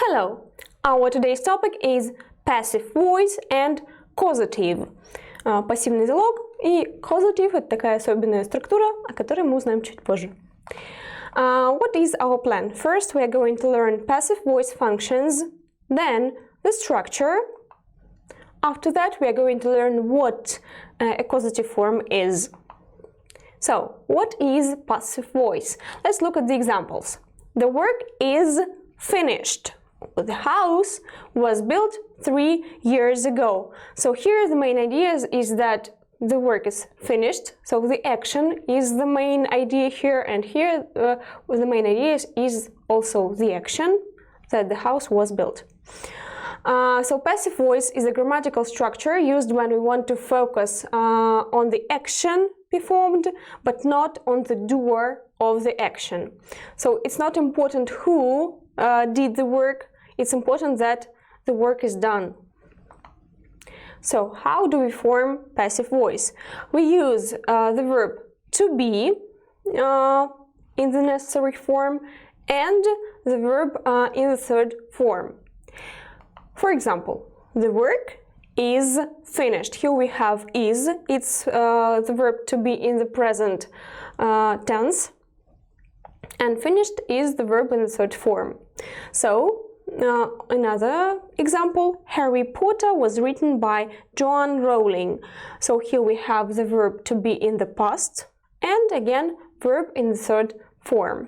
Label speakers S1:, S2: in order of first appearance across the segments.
S1: Hello! Our today's topic is passive voice and causative. Пассивный залог и causative — это такая особенная структура, о которой мы узнаем чуть позже. What is our plan? First, we are going to learn passive voice functions, then the structure. After that, we are going to learn what a causative form is. So, what is passive voice? Let's look at the examples. The work is finished. The house was built 3 years ago. So here the main idea is that the work is finished. So the action is the main idea here, and here the main idea is also the action that the house was built. So passive voice is a grammatical structure used when we want to focus on the action performed, but not on the doer of the action. So it's not important who did the work, it's important that the work is done. So how do we form passive voice? We use the verb to be in the necessary form and the verb in the third form. For example, the work is finished. Here we have is. It's the verb to be in the present tense. And finished is the verb in the third form. So, another example, Harry Potter was written by Joanne Rowling. So here we have the verb to be in the past and again verb in the third form.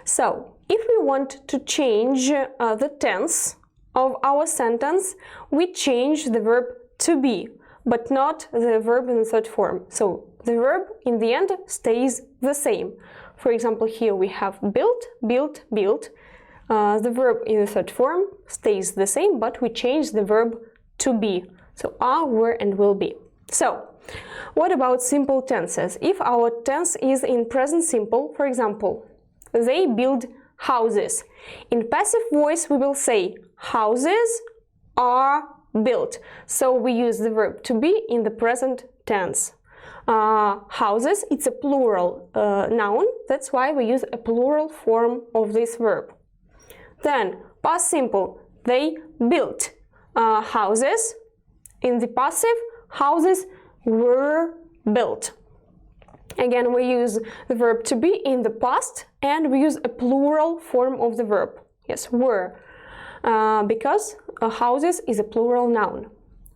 S1: So, if we want to change the tense of our sentence, we change the verb to be, but not the verb in the third form. So the verb in the end stays the same. For example, here we have built, built, built. The verb in the third form stays the same, but we change the verb to be. So are, were, and will be. So, what about simple tenses? If our tense is in present simple, for example, they build houses. In passive voice, we will say houses are built. So we use the verb to be in the present tense. Houses, it's a plural noun. That's why we use a plural form of this verb. Then, past simple, they built houses. In the passive, houses were built. Again, we use the verb to be in the past and we use a plural form of the verb. Yes, were. Because houses is a plural noun.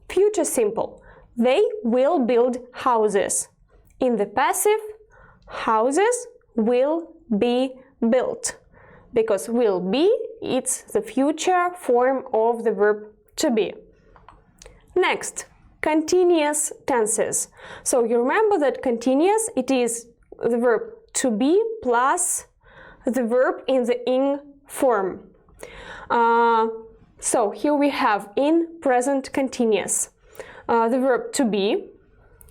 S1: Future simple, they will build houses. In the passive, houses will be built. Because will be, it's the future form of the verb to be. Next, continuous tenses. So you remember that continuous, it is the verb to be plus the verb in the ing form. So here we have in present continuous the verb to be.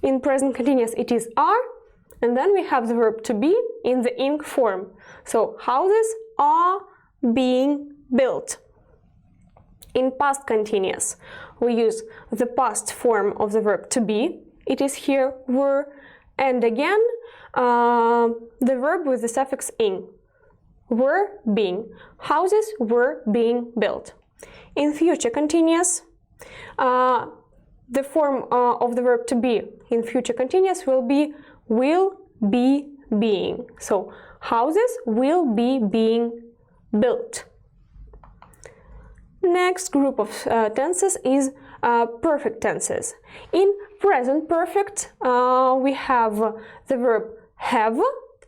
S1: In present continuous it is are, and then we have the verb to be in the ing form. So houses are being built. In past continuous we use the past form of the verb to be. It is here were, and again the verb with the suffix ing. Were being. Houses were being built. In future continuous, the form of the verb to be in future continuous will be being. So houses will be being built. Next group of tenses is perfect tenses. In present perfect, we have the verb have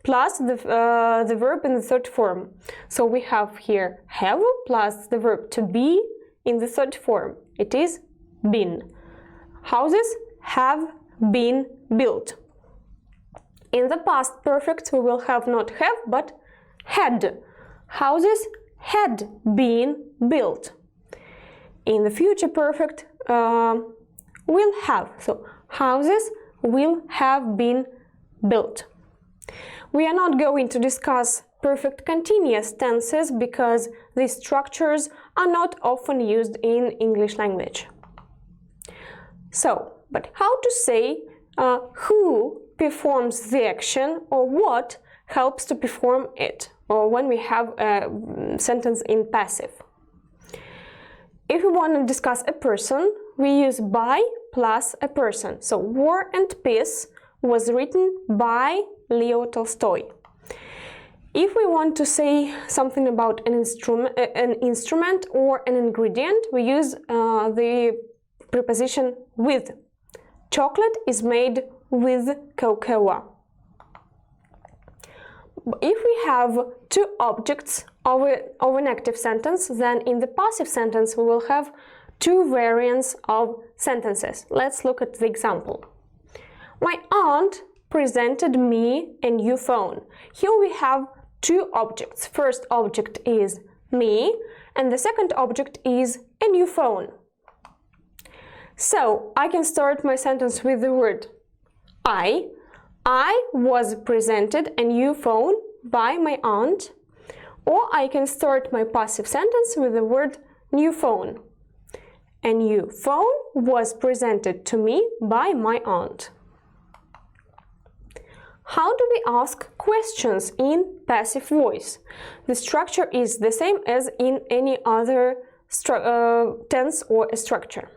S1: plus the verb in the third form. So we have here have plus the verb to be in the third form. It is been. Houses have been built. In the past perfect, we will have not have, but had. Houses had been built. In the future perfect, will have. So houses will have been built. We are not going to discuss perfect continuous tenses because these structures are not often used in English language. So, but how to say who performs the action or what helps to perform it? or when we have a sentence in passive. If we want to discuss a person, we use by plus a person. So War and Peace was written by Leo Tolstoy. If we want to say something about an instrument or an ingredient, we use the preposition with. Chocolate is made with cocoa. If we have two objects of an active sentence, then in the passive sentence we will have two variants of sentences. Let's look at the example. My aunt presented me a new phone. Here we have two objects. First object is me, and the second object is a new phone. So I can start my sentence with the word I was presented a new phone by my aunt, or I can start my passive sentence with the word new phone. A new phone was presented to me by my aunt. How do we ask questions in passive voice? The structure is the same as in any other tense or a structure.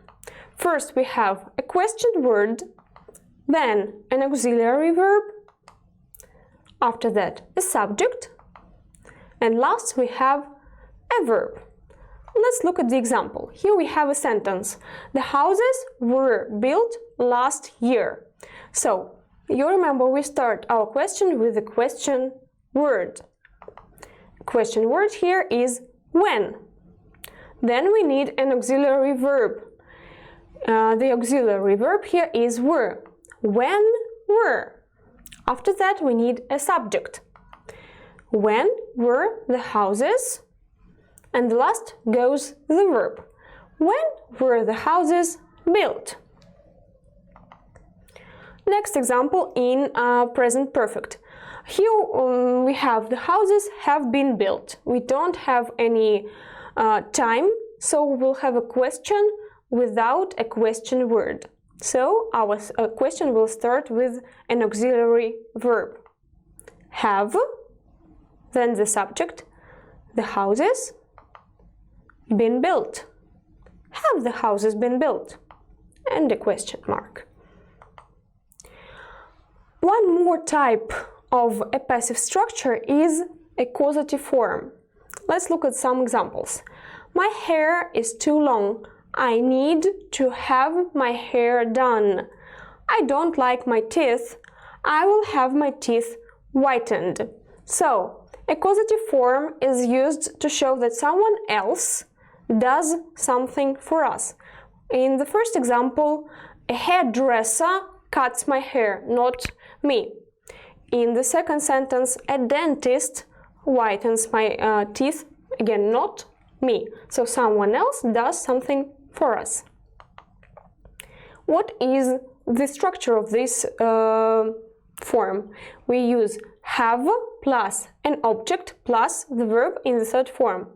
S1: First we have a question word, then an auxiliary verb, after that a subject, and last we have a verb. Let's look at the example. Here we have a sentence. The houses were built last year. So you remember we start our question with the question word. Question word here is when. Then we need an auxiliary verb. The auxiliary verb here is were. When were. After that we need a subject. When were the houses? And the last goes the verb. When were the houses built? Next example in present perfect. Here we have the houses have been built. We don't have any time, so we'll have a question without a question word. So our question will start with an auxiliary verb. Have, then the subject, the houses been built. Have the houses been built? And a question mark. One more type of a passive structure is a causative form. Let's look at some examples. My hair is too long. I need to have my hair done. I don't like my teeth. I will have my teeth whitened. So, a causative form is used to show that someone else does something for us. In the first example, a hairdresser cuts my hair, not me. In the second sentence, a dentist whitens my teeth, again, not me. So someone else does something for us. What is the structure of this form? We use have plus an object plus the verb in the third form.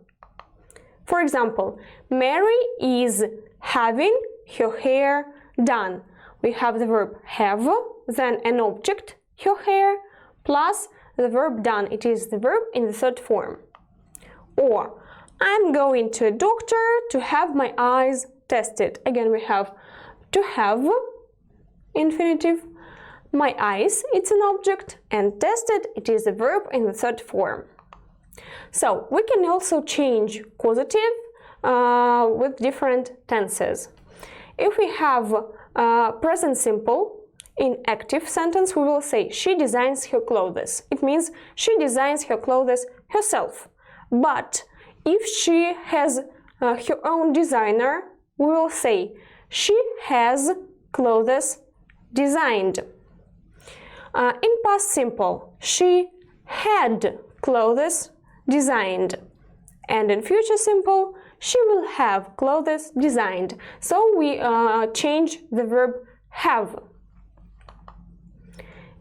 S1: For example, Mary is having her hair done. We have the verb have, then an object, her hair, plus the verb done. It is the verb in the third form. Or, I'm going to a doctor to have my eyes tested. Again, we have to have, infinitive, my eyes, it's an object, and tested, it is a verb in the third form. So, we can also change causative with different tenses. If we have present simple in active sentence, we will say she designs her clothes. It means she designs her clothes herself. But if she has her own designer, we will say she has clothes designed. In past simple, she had clothes designed. And in future simple, she will have clothes designed. So we change the verb have.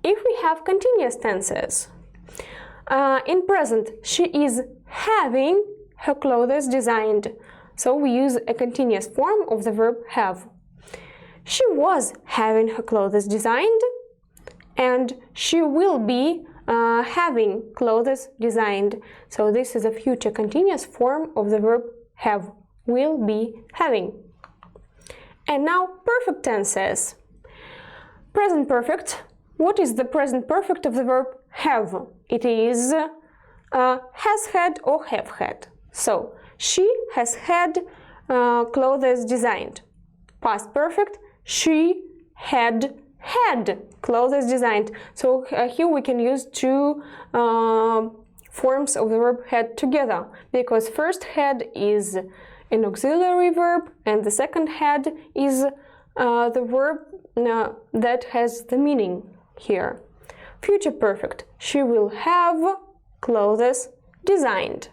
S1: If we have continuous tenses, in present, she is having her clothes designed. So we use a continuous form of the verb have. She was having her clothes designed, and she will be having clothes designed. So this is a future continuous form of the verb have, will be having. And now perfect tenses. Present perfect. What is the present perfect of the verb have? It is has had or have had. So she has had clothes designed. Past perfect, she had clothes designed. So here we can use two forms of the verb had together, because first had is an auxiliary verb and the second had is the verb that has the meaning here. Future perfect, she will have clothes designed.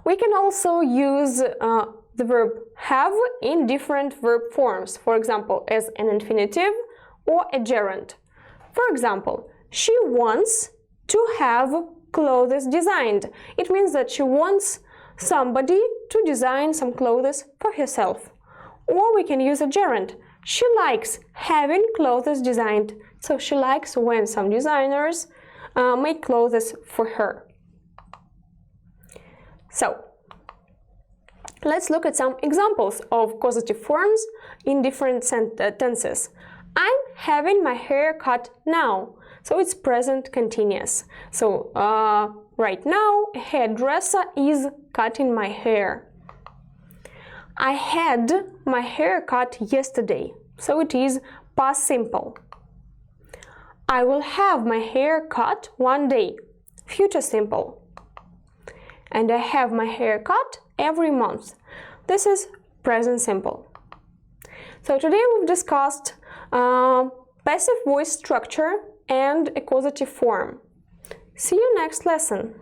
S1: We can also use the verb have in different verb forms, for example, as an infinitive or a gerund. For example, she wants to have clothes designed. It means that she wants somebody to design some clothes for herself. Or we can use a gerund. She likes having clothes designed. So she likes when some designers make clothes for her. So, let's look at some examples of causative forms in different tenses. I'm having my hair cut now. So it's present continuous. So right now, a hairdresser is cutting my hair. I had my hair cut yesterday. So it is past simple. I will have my hair cut one day. Future simple. And I have my hair cut every month. This is present simple. So today we've discussed passive voice structure and a causative form. See you next lesson.